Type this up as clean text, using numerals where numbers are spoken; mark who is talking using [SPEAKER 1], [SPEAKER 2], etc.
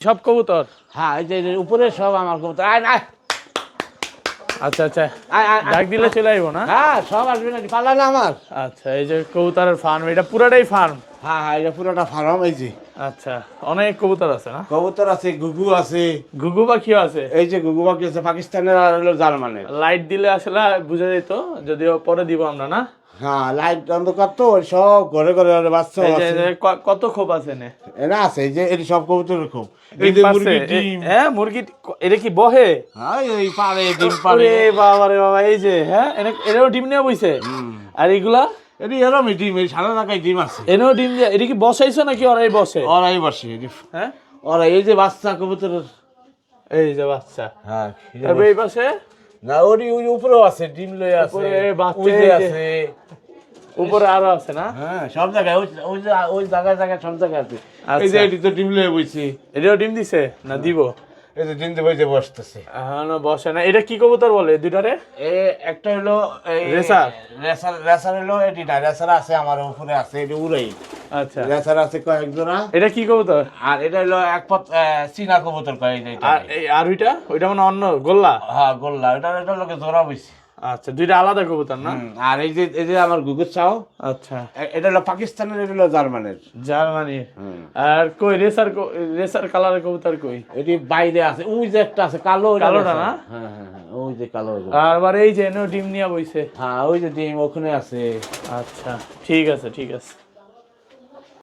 [SPEAKER 1] সব কবুতর?
[SPEAKER 2] হ্যাঁ এই যে উপরে সব আমার কবুতর। আয় আয়
[SPEAKER 1] আচ্ছা আচ্ছা,
[SPEAKER 2] আয় আয়
[SPEAKER 1] ডাক দিলে চলে আইবো না?
[SPEAKER 2] হ্যাঁ সব আসবে না, পালা না আমার।
[SPEAKER 1] আচ্ছা, এই যে কবুতরের ফার্ম, এটা পুরাটাই ফার্ম?
[SPEAKER 2] হ্যাঁ হ্যাঁ এটা পুরোটা ফার্ম। এই যে
[SPEAKER 1] আচ্ছা, অনেক কবুতর আছে না?
[SPEAKER 2] কবুতর আছে, ঘুঘু আছে।
[SPEAKER 1] ঘুঘু পাখিও আছে?
[SPEAKER 2] এই যে ঘুঘু পাখি আছে পাকিস্তানের আর হলো জার্মানের।
[SPEAKER 1] লাইট দিলে আসলে বুঝা যেত, যদিও পরে দিব আমরা না।
[SPEAKER 2] হ্যাঁ লাইট অন্ধকার তো, ওই সব ঘরে ঘরে বাচ্চা
[SPEAKER 1] এই যে
[SPEAKER 2] আছে।
[SPEAKER 1] কত খোপ আছে নে?
[SPEAKER 2] এরা আছে এই যে এই সব কবুতরের খুব। এই
[SPEAKER 1] ডিম
[SPEAKER 2] যে
[SPEAKER 1] পারছে?
[SPEAKER 2] মুরগি ডিম।
[SPEAKER 1] হ্যাঁ মুরগি, এটা কি বহে?
[SPEAKER 2] হ্যাঁ এই পারে ডিম পারে।
[SPEAKER 1] ওরে বাবা রে বাবা, এই যে হ্যাঁ এটাও ডিম নিয়ে বইছে। আর এগুলা
[SPEAKER 2] এটি এরমই ডিম, এই সারা জায়গায় ডিম আছে।
[SPEAKER 1] এনেও ডিম দিয়ে, এটা কি বসাইছো নাকি ওরাই বসে?
[SPEAKER 2] ওরাই বসে।
[SPEAKER 1] হ্যাঁ
[SPEAKER 2] ওরা এই যে বাচ্চা কবুতরের।
[SPEAKER 1] এই যে বাচ্চা।
[SPEAKER 2] হ্যাঁ
[SPEAKER 1] তারপরে এই পাশে
[SPEAKER 2] না ওই উপরেও আছে, ডিম লয়ে আছে।
[SPEAKER 1] উপরে বাচ্চা
[SPEAKER 2] ওই যে
[SPEAKER 1] এই যে।
[SPEAKER 2] আছে।
[SPEAKER 1] উপরে আরো আছে না?
[SPEAKER 2] হ্যাঁ সব জায়গায় ওই জায়গায় জায়গায় সব জায়গায় আছে। এই যে
[SPEAKER 1] আচ্ছা।
[SPEAKER 2] এটি তো ডিম লয়ে বইছি।
[SPEAKER 1] এটাও ডিম দিছে না দিব?
[SPEAKER 2] এই যে ডিম দিয়ে বসতেছে।
[SPEAKER 1] হ্যাঁ না বসে না। এটা কি কবুতর বলে দুইটারে?
[SPEAKER 2] একটা হলো
[SPEAKER 1] রেসার?
[SPEAKER 2] রেসার হলো এটি না, রেসার আছে আমার উপরে আছে, এটি উড়াই।
[SPEAKER 1] আচ্ছা,
[SPEAKER 2] রেসার আছে কয়েক জোড়া।
[SPEAKER 1] এটা কি কবুতর?
[SPEAKER 2] আর এটা হলো এক পথ চীনা কবুতর কয় এটা।
[SPEAKER 1] আর এই আর ওইটা মানে অন্য গোল্লা?
[SPEAKER 2] হ্যাঁ গোল্লা, এটা লোকে জোড়া বইছে।
[SPEAKER 1] আচ্ছা, দুইটা আলাদা কবুতর না?
[SPEAKER 2] আর এই যে আমার গুগুর চাও,
[SPEAKER 1] আচ্ছা,
[SPEAKER 2] এটা হলো পাকিস্তানের, এটা হলো জার্মানের।
[SPEAKER 1] জার্মানি। আর কই রেসার কালারের কবুতর কই?
[SPEAKER 2] এটি বাইরে আছে, ওই যে একটা আছে কালো,
[SPEAKER 1] কালোটা না?
[SPEAKER 2] হ্যাঁ হ্যাঁ হ্যাঁ ওই যে কালো।
[SPEAKER 1] আর আবার এই যে এনেও ডিম নিয়ে বইছে।
[SPEAKER 2] হ্যাঁ ওই যে ডিম ওখানে আছে।
[SPEAKER 1] আচ্ছা, ঠিক আছে ঠিক আছে।